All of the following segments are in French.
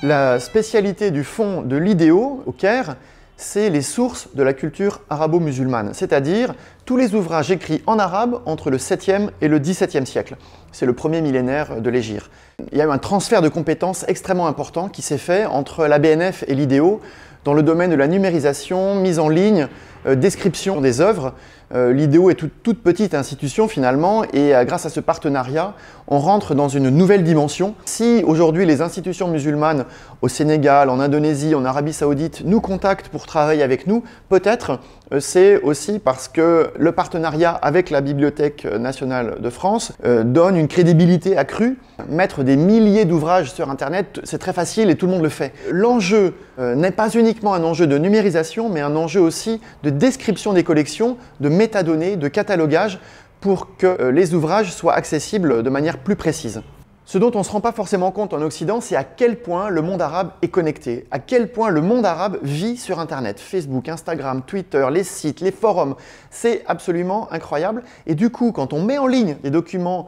La spécialité du fonds de l'IDEO au Caire, c'est les sources de la culture arabo-musulmane, c'est-à-dire tous les ouvrages écrits en arabe entre le 7e et le 17e siècle. C'est le premier millénaire de l'Hégire. Il y a eu un transfert de compétences extrêmement important qui s'est fait entre la BNF et l'IDEO dans le domaine de la numérisation, mise en ligne, description des œuvres. L'IDEO est toute petite institution finalement et grâce à ce partenariat, on rentre dans une nouvelle dimension. Si aujourd'hui les institutions musulmanes au Sénégal, en Indonésie, en Arabie Saoudite nous contactent pour travailler avec nous, peut-être c'est aussi parce que le partenariat avec la Bibliothèque nationale de France donne une crédibilité accrue. Mettre des milliers d'ouvrages sur Internet, c'est très facile et tout le monde le fait. L'enjeu n'est pas uniquement un enjeu de numérisation, mais un enjeu aussi de description des collections, de métadonnées, de catalogage, pour que les ouvrages soient accessibles de manière plus précise. Ce dont on ne se rend pas forcément compte en Occident, c'est à quel point le monde arabe est connecté, à quel point le monde arabe vit sur Internet. Facebook, Instagram, Twitter, les sites, les forums, c'est absolument incroyable. Et du coup, quand on met en ligne des documents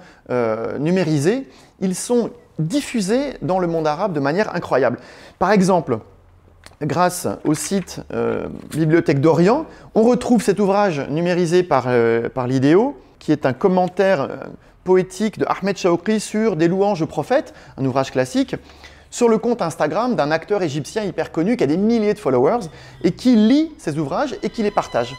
numérisés, ils sont diffusés dans le monde arabe de manière incroyable. Par exemple, grâce au site Bibliothèque d'Orient, on retrouve cet ouvrage numérisé par l'IDEO, qui est un commentaire poétique de Ahmed Shawqi sur des louanges aux prophètes, un ouvrage classique, sur le compte Instagram d'un acteur égyptien hyper connu qui a des milliers de followers et qui lit ces ouvrages et qui les partage.